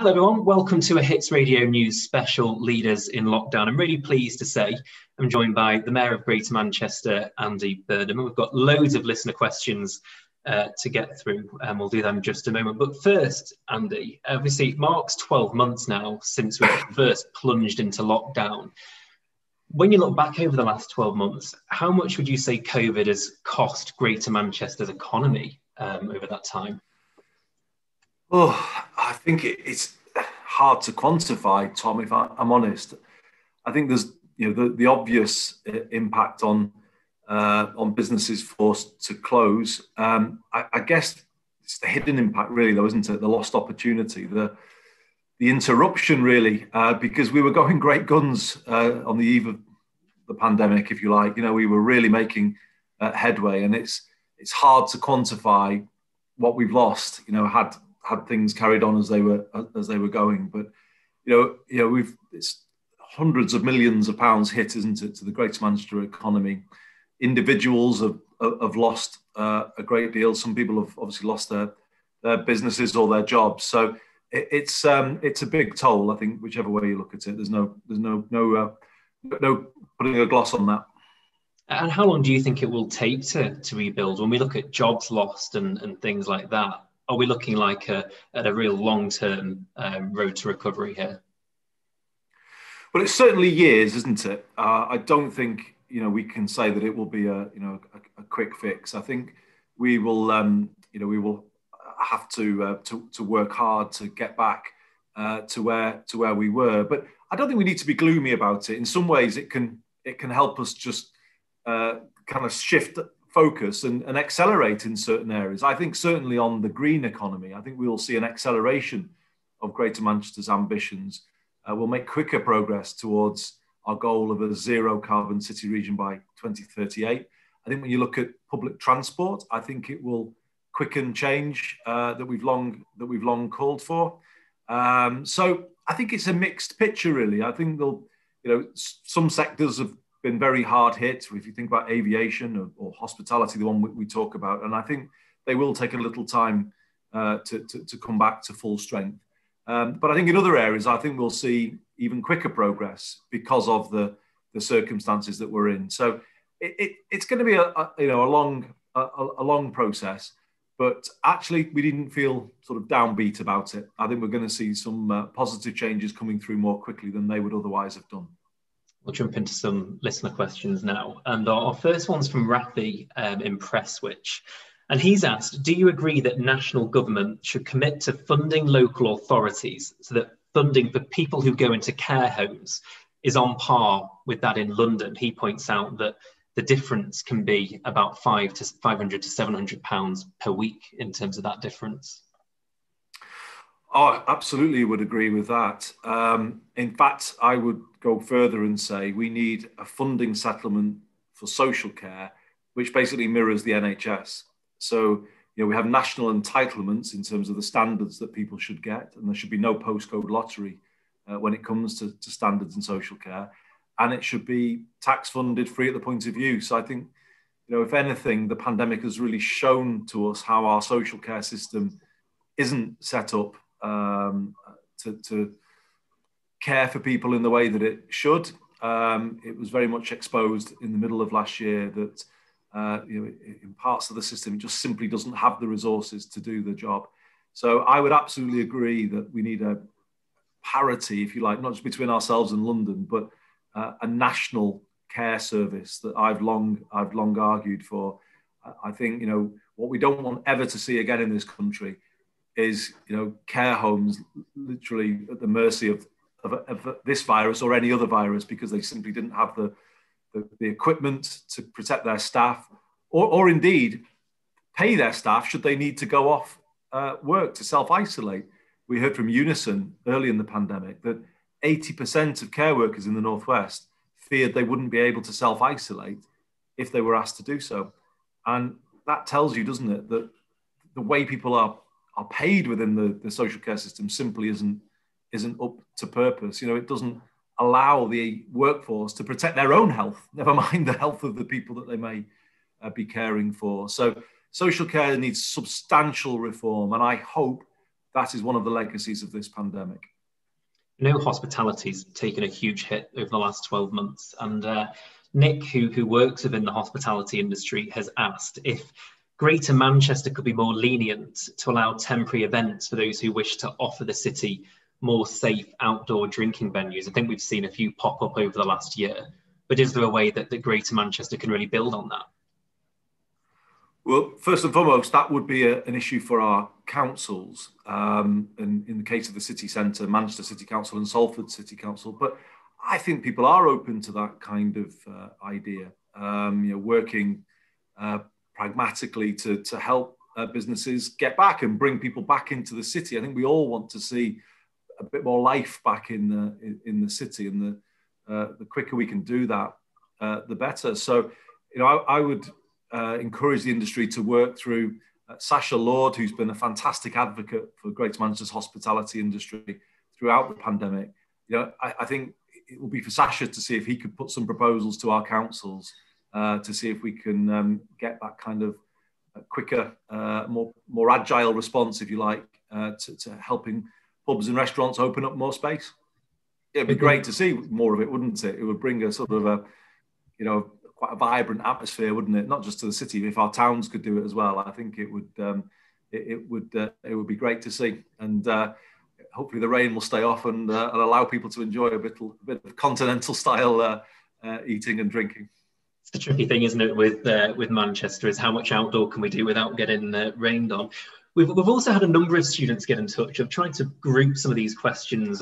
Hello everyone, welcome to a Hits Radio News special Leaders in Lockdown. I'm really pleased to say I'm joined by the Mayor of Greater Manchester, Andy Burnham, and we've got loads of listener questions to get through, and we'll do them in just a moment. But first, Andy, obviously it marks 12 months now since we first plunged into lockdown. When you look back over the last 12 months, how much would you say COVID has cost Greater Manchester's economy over that time? Oh, I think it's hard to quantify, Tom, if I'm honest. I think there's the obvious impact on businesses forced to close. I guess it's the hidden impact, really, though, isn't it? The lost opportunity, the interruption, really, because we were going great guns on the eve of the pandemic, if you like. We were really making headway, and it's hard to quantify what we've lost. Had things carried on as they were going, but it's hundreds of millions of pounds hit, isn't it, to the Greater Manchester economy. Individuals have lost a great deal. Some people have obviously lost their businesses or their jobs. So it's a big toll, I think, whichever way you look at it. There's no putting a gloss on that. And how long do you think it will take to rebuild? When we look at jobs lost and things like that, are we looking like at a real long-term road to recovery here? Well, it's certainly years, isn't it? I don't think we can say that it will be a quick fix. I think we will have to work hard to get back to where we were. But I don't think we need to be gloomy about it. In some ways, it can help us just kind of shift focus and accelerate in certain areas. I think certainly on the green economy, I think we will see an acceleration of Greater Manchester's ambitions. We'll make quicker progress towards our goal of a zero carbon city region by 2038. I think when you look at public transport, I think it will quicken change that we've long called for. So I think it's a mixed picture, really. I think some sectors have been very hard hit. If you think about aviation or hospitality, the one we talk about, and I think they will take a little time to come back to full strength. But I think in other areas, I think we'll see even quicker progress because of the circumstances that we're in. So it's going to be a long process. But actually, we didn't feel sort of downbeat about it. I think we're going to see some positive changes coming through more quickly than they would otherwise have done. We'll jump into some listener questions now. And our first one's from Rafi in Presswich. And he's asked, do you agree that national government should commit to funding local authorities so that funding for people who go into care homes is on par with that in London? He points out that the difference can be about £500 to £700 per week in terms of that difference. Oh, I absolutely would agree with that. In fact, I would go further and say we need a funding settlement for social care, which basically mirrors the NHS. So, we have national entitlements in terms of the standards that people should get, and there should be no postcode lottery when it comes to standards in social care. And it should be tax funded, free at the point of use. So I think, if anything, the pandemic has really shown to us how our social care system isn't set up to care for people in the way that it should. It was very much exposed in the middle of last year that in parts of the system it just simply doesn't have the resources to do the job. So I would absolutely agree that we need a parity, if you like, not just between ourselves and London, but a national care service that I've long argued for. I think what we don't want ever to see again in this country is care homes literally at the mercy of this virus or any other virus because they simply didn't have the equipment to protect their staff or indeed pay their staff should they need to go off work to self-isolate. We heard from Unison early in the pandemic that 80% of care workers in the Northwest feared they wouldn't be able to self-isolate if they were asked to do so. And that tells you, doesn't it, that the way people are paid within the social care system simply isn't up to purpose. It doesn't allow the workforce to protect their own health, never mind the health of the people that they may be caring for. So social care needs substantial reform, and I hope that is one of the legacies of this pandemic. I know hospitality's taken a huge hit over the last 12 months, and Nick, who works within the hospitality industry, has asked if Greater Manchester could be more lenient to allow temporary events for those who wish to offer the city more safe outdoor drinking venues. I think we've seen a few pop up over the last year, but is there a way that Greater Manchester can really build on that? Well, first and foremost, that would be an issue for our councils, and in the case of the city centre, Manchester City Council and Salford City Council. But I think people are open to that kind of idea, working pragmatically to help businesses get back and bring people back into the city. I think we all want to see a bit more life back in the city, and the quicker we can do that, the better. So, I would encourage the industry to work through Sasha Lord, who's been a fantastic advocate for Greater Manchester's hospitality industry throughout the pandemic. I think it will be for Sasha to see if he could put some proposals to our councils to see if we can get that kind of quicker, more agile response, if you like, to helping pubs and restaurants open up more space. It'd be great to see more of it, wouldn't it? It would bring a sort of quite a vibrant atmosphere, wouldn't it? Not just to the city. If our towns could do it as well, I think it would be great to see. And hopefully the rain will stay off and allow people to enjoy a bit of continental style eating and drinking. It's the tricky thing, isn't it, with Manchester, is how much outdoor can we do without getting rained on? We've also had a number of students get in touch. I've tried to group some of these questions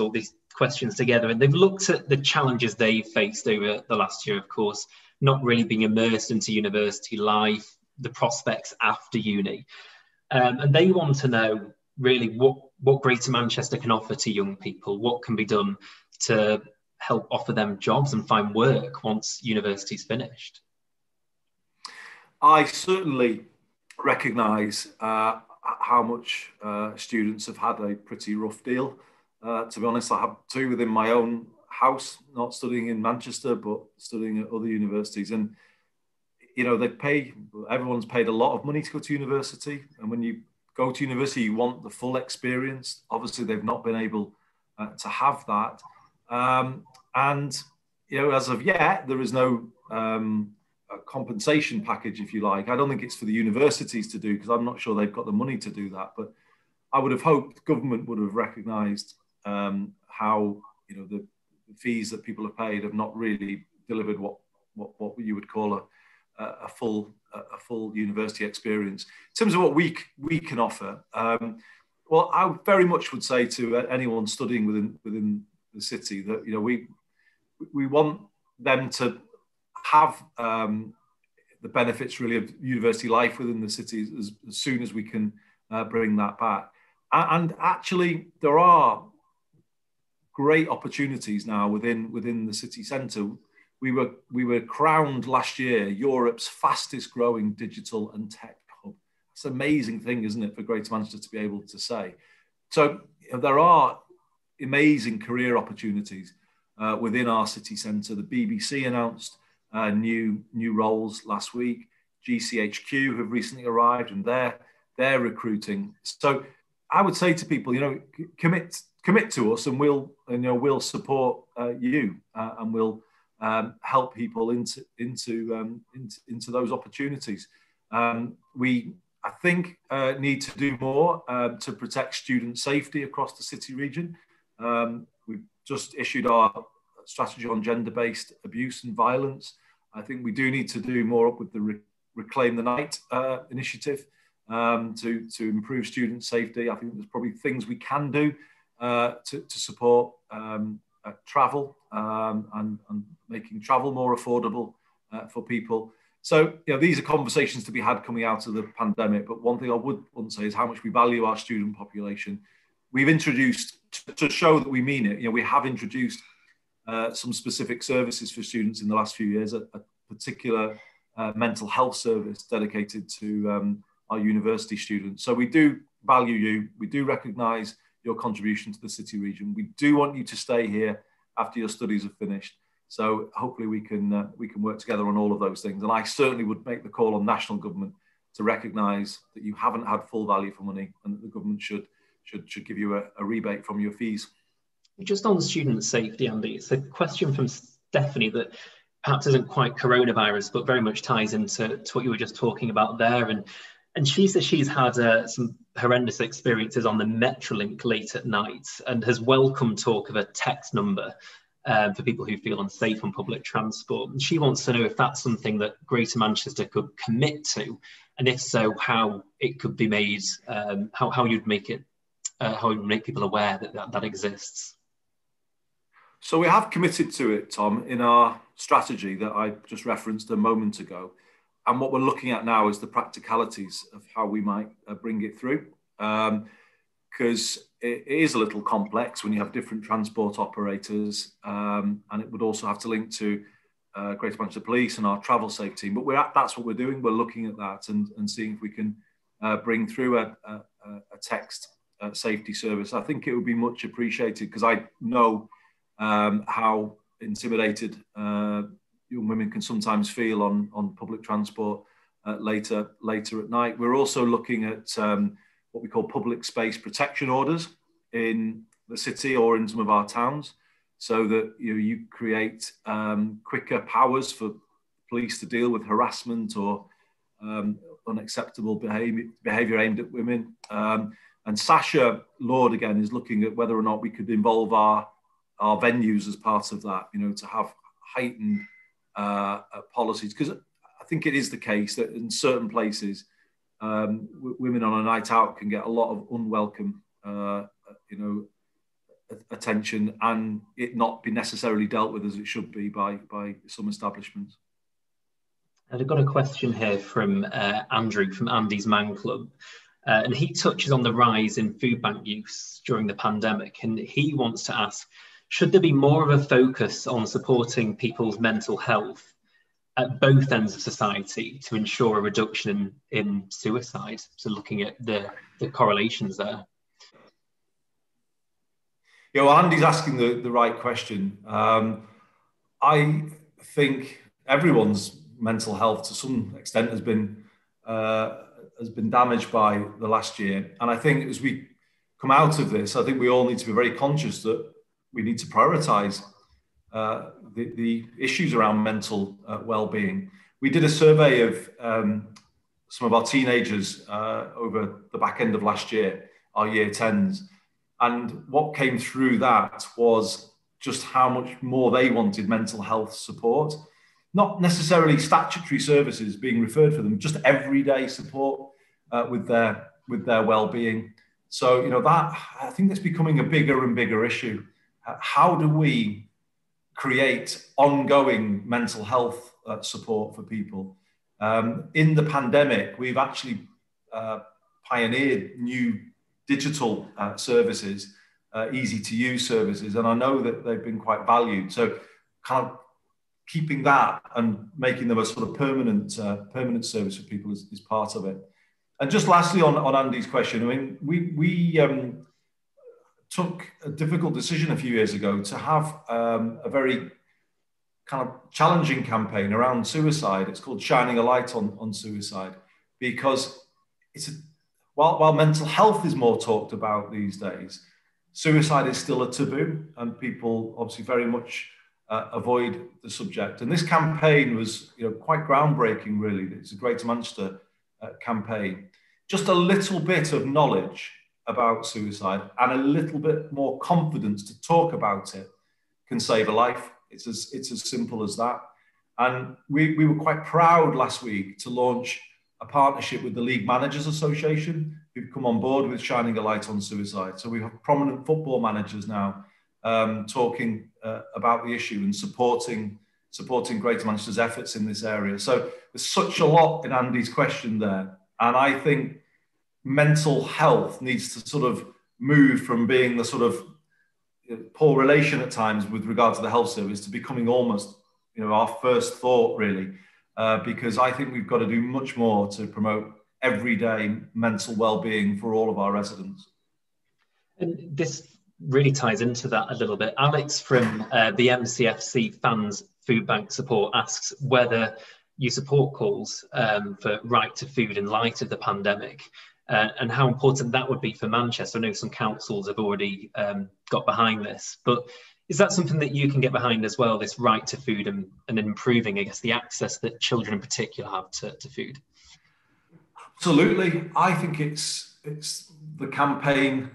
together, and they've looked at the challenges they've faced over the last year, of course, not really being immersed into university life, the prospects after uni. And they want to know really what Greater Manchester can offer to young people, what can be done to help offer them jobs and find work once university's finished. I certainly recognise how much students have had a pretty rough deal. To be honest, I have two within my own house, not studying in Manchester, but studying at other universities. And, everyone's paid a lot of money to go to university. And when you go to university, you want the full experience. Obviously, they've not been able to have that. As of yet, there is no compensation package, if you like. I don't think it's for the universities to do, because I'm not sure they've got the money to do that. But I would have hoped the government would have recognised how the fees that people have paid have not really delivered what you would call a full university experience. In terms of what we can offer, well, I very much would say to anyone studying within the city that we want them to have the benefits really of university life within the city as soon as we can bring that back. And actually, there are great opportunities now within the city centre. We were crowned last year Europe's fastest growing digital and tech hub. It's an amazing thing, isn't it, for Greater Manchester to be able to say. So there are amazing career opportunities within our city centre. The BBC announced new roles last week. GCHQ have recently arrived, and they're recruiting. So I would say to people, commit to us, and we'll support you, and we'll help people into those opportunities. We, I think, need to do more to protect student safety across the city region. We've just issued our strategy on gender-based abuse and violence. I think we do need to do more with the Reclaim the Night initiative to improve student safety. I think there's probably things we can do to support travel and making travel more affordable for people. So, these are conversations to be had coming out of the pandemic. But one thing I would want to say is how much we value our student population. We've introduced, to show that we mean it, we have introduced some specific services for students in the last few years, a particular mental health service dedicated to our university students. So we do value you. We do recognise your contribution to the city region. We do want you to stay here after your studies are finished. So hopefully we can work together on all of those things. And I certainly would make the call on national government to recognise that you haven't had full value for money, and that the government should should give you a rebate from your fees. Just on student safety, Andy, it's a question from Stephanie that perhaps isn't quite coronavirus, but very much ties into what you were just talking about there. And she says she's had some horrendous experiences on the Metrolink late at night and has welcomed talk of a text number for people who feel unsafe on public transport. And she wants to know if that's something that Greater Manchester could commit to, and if so, how it could be made, how you'd make it, how you'd make people aware that exists. So we have committed to it, Tom, in our strategy that I just referenced a moment ago. And what we're looking at now is the practicalities of how we might bring it through. Because it is a little complex when you have different transport operators, and it would also have to link to Greater Manchester Police and our travel safety team. But that's what we're doing. We're looking at that and seeing if we can bring through a text safety service. I think it would be much appreciated, because I know how intimidated young women can sometimes feel on public transport later at night. We're also looking at what we call public space protection orders in the city or in some of our towns, so that you create quicker powers for police to deal with harassment or unacceptable behaviour aimed at women. And Sasha Lord, again, is looking at whether or not we could involve our venues as part of that, to have heightened policies. Because I think it is the case that in certain places, women on a night out can get a lot of unwelcome, attention, and it not be necessarily dealt with as it should be by some establishments. And I've got a question here from Andrew from Andy's Man Club. And he touches on the rise in food bank use during the pandemic. And he wants to ask, should there be more of a focus on supporting people's mental health at both ends of society to ensure a reduction in suicide? So looking at the correlations there. Yeah, well, Andy's asking the right question. I think everyone's mental health to some extent has been damaged by the last year. And I think as we come out of this, I think we all need to be very conscious that we need to prioritise the issues around mental well-being. We did a survey of some of our teenagers over the back end of last year, our year 10s. And what came through that was just how much more they wanted mental health support. Not necessarily statutory services being referred for them, just everyday support with their well-being. So, that, I think that's becoming a bigger and bigger issue. How do we create ongoing mental health support for people? In the pandemic, we've actually pioneered new digital services, easy to use services, and I know that they've been quite valued. So kind of keeping that and making them a sort of permanent service for people is part of it. And just lastly on Andy's question, I mean, we took a difficult decision a few years ago to have a very kind of challenging campaign around suicide. It's called Shining a Light on Suicide, because while mental health is more talked about these days, suicide is still a taboo, and people obviously very much avoid the subject. And this campaign was, quite groundbreaking, really. It's a Greater Manchester campaign. Just a little bit of knowledge about suicide and a little bit more confidence to talk about it can save a life. It's as simple as that. And we were quite proud last week to launch a partnership with the League Managers Association, who've come on board with Shining a Light on Suicide. So we have prominent football managers now talking about the issue and supporting Greater Manchester's efforts in this area. So there's such a lot in Andy's question there. And I think mental health needs to sort of move from being the sort of poor relation at times with regard to the health service to becoming almost, our first thought, really. Because I think we've got to do much more to promote everyday mental well-being for all of our residents. And this really ties into that a little bit. Alex from the MCFC Fans Food Bank Support asks whether you support calls for right to food in light of the pandemic, and how important that would be for Manchester. I know some councils have already got behind this, but is that something that you can get behind as well, this right to food and improving, I guess, the access that children in particular have to food? Absolutely. I think it's the campaign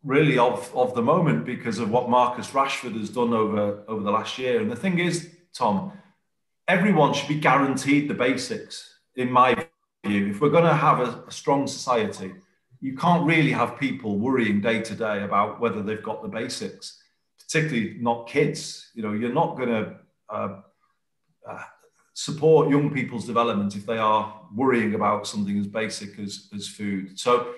really of the moment because of what Marcus Rashford has done over the last year. And the thing is, Tom, everyone should be guaranteed the basics, in my view. If we're going to have a strong society, you can't really have people worrying day to day about whether they've got the basics, particularly not kids. You know, you're not going to support young people's development if they are worrying about something as basic as food. So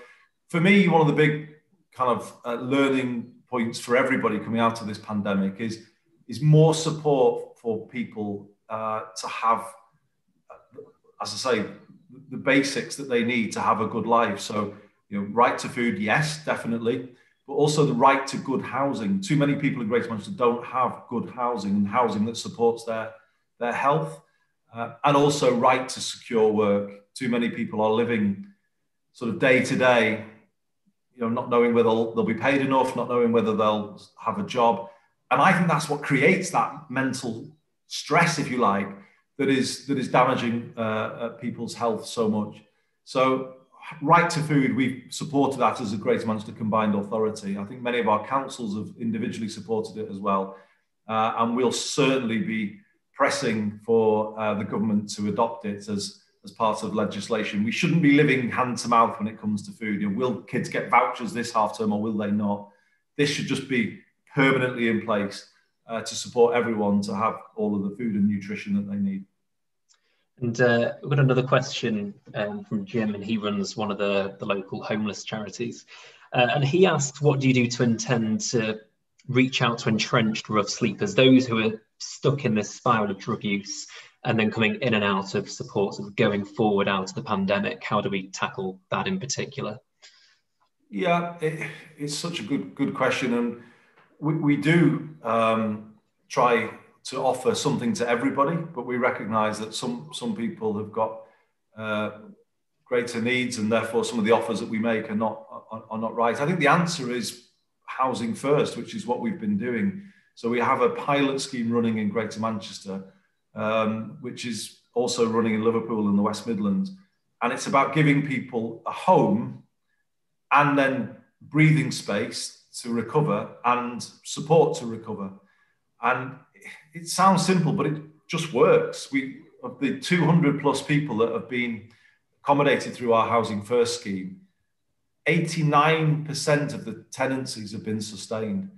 for me, one of the big kind of learning points for everybody coming out of this pandemic is more support for people to have, as I say, the basics that they need to have a good life. So, you know, right to food, yes, definitely, but also the right to good housing. Too many people in Greater Manchester don't have good housing and housing that supports their health. And also right to secure work. Too many people are living sort of day to day, you know, not knowing whether they'll be paid enough, not knowing whether they'll have a job. And I think that's what creates that mental stress, if you like, that is damaging people's health so much. So right to food, we've supported that as a Greater Manchester Combined Authority. I think many of our councils have individually supported it as well. And we'll certainly be pressing for the government to adopt it as part of legislation. We shouldn't be living hand to mouth when it comes to food. You know, will kids get vouchers this half term or will they not? This should just be permanently in place to support everyone to have all of the food and nutrition that they need. And we've got another question from Jim, and he runs one of the local homeless charities. And he asks, what do you do to intend to reach out to entrenched rough sleepers, those who are stuck in this spiral of drug use and then coming in and out of support and going forward out of the pandemic? How do we tackle that in particular? Yeah, it's such a good question. And we do try to offer something to everybody, but we recognise that some people have got greater needs, and therefore some of the offers that we make are not right. I think the answer is housing first, which is what we've been doing. So we have a pilot scheme running in Greater Manchester, which is also running in Liverpool and the West Midlands, and it's about giving people a home and then breathing space to recover and support to recover. And it sounds simple, but it just works. Of the 200 plus people that have been accommodated through our Housing First scheme, 89% of the tenancies have been sustained,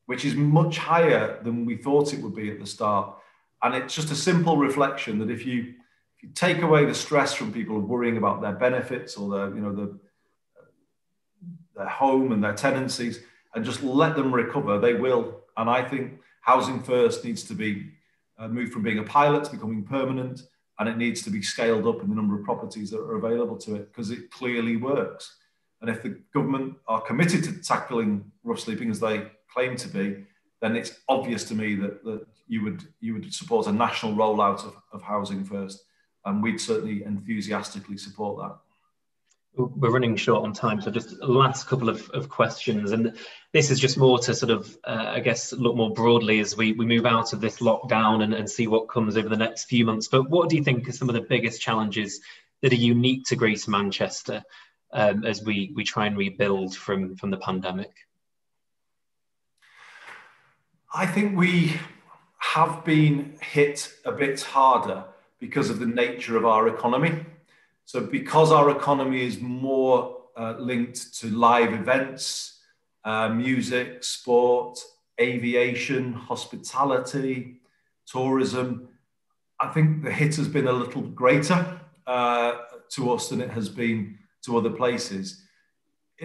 which is much higher than we thought it would be at the start. And it's just a simple reflection that if you take away the stress from people worrying about their benefits or their home and their tenancies and just let them recover, they will. And I think Housing First needs to be moved from being a pilot to becoming permanent, and it needs to be scaled up in the number of properties that are available to it, because it clearly works. And if the government are committed to tackling rough sleeping as they claim to be, then it's obvious to me that you would support a national rollout of Housing First, and we'd certainly enthusiastically support that. We're running short on time, so just last couple of questions, and this is just more to sort of, I guess, look more broadly as we move out of this lockdown and see what comes over the next few months. But what do you think are some of the biggest challenges that are unique to Greater Manchester as we try and rebuild from the pandemic? I think we have been hit a bit harder because of the nature of our economy. So because our economy is more linked to live events, music, sport, aviation, hospitality, tourism, I think the hit has been a little greater to us than it has been to other places.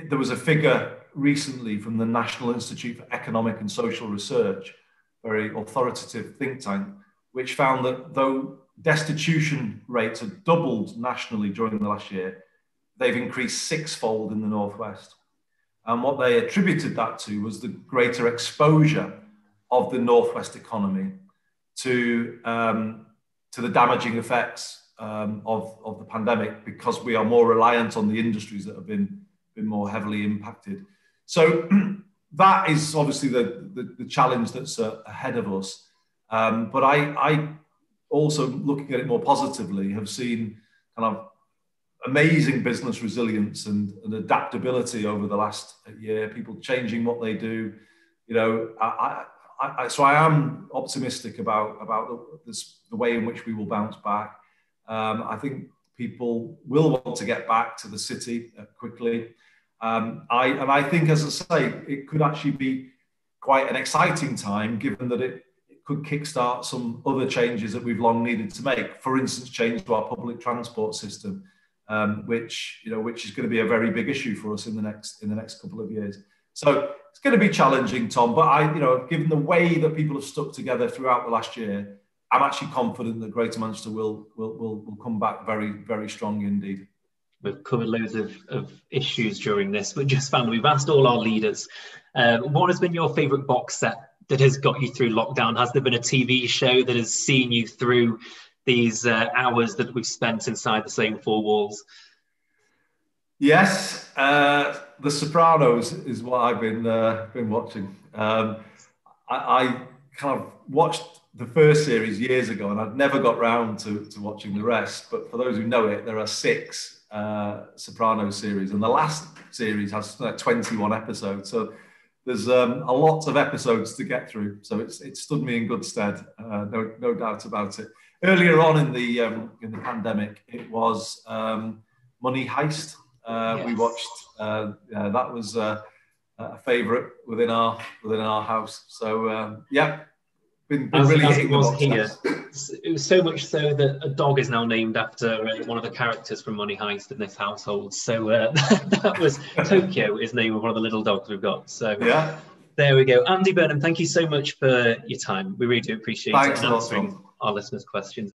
There was a figure recently from the National Institute for Economic and Social Research, very authoritative think tank, which found that though destitution rates have doubled nationally during the last year, they've increased sixfold in the Northwest. And what they attributed that to was the greater exposure of the Northwest economy to the damaging effects of the pandemic, because we are more reliant on the industries that have been more heavily impacted. So that is obviously the challenge that's ahead of us. But I also, looking at it more positively, have seen kind of amazing business resilience and adaptability over the last year, people changing what they do. You know, so I am optimistic about the way in which we will bounce back. I think people will want to get back to the city quickly. I think, as I say, it could actually be quite an exciting time, given that it could kickstart some other changes that we've long needed to make. For instance, change to our public transport system, which is going to be a very big issue for us in the next couple of years. So it's going to be challenging, Tom. But given the way that people have stuck together throughout the last year, I'm actually confident that Greater Manchester will come back very, very strong indeed. We've covered loads of issues during this, but just finally, we've asked all our leaders, what has been your favourite box set that has got you through lockdown? Has there been a TV show that has seen you through these hours that we've spent inside the same four walls? Yes, The Sopranos is what I've been watching. I kind of watched the first series years ago, and I'd never got round to watching the rest. But for those who know it, there are 6 Sopranos series, and the last series has 21 episodes. So there's a lot of episodes to get through. So it stood me in good stead, no doubt about it. Earlier on in the pandemic, it was Money Heist. Yes. We watched. That was a favourite within our house. So been really hitting the box here. It was so much so that a dog is now named after one of the characters from Money Heist in this household. So that was Tokyo, is the name of one of the little dogs we've got. So yeah, there we go. Andy Burnham, thank you so much for your time. We really do appreciate it and answering our listeners' questions.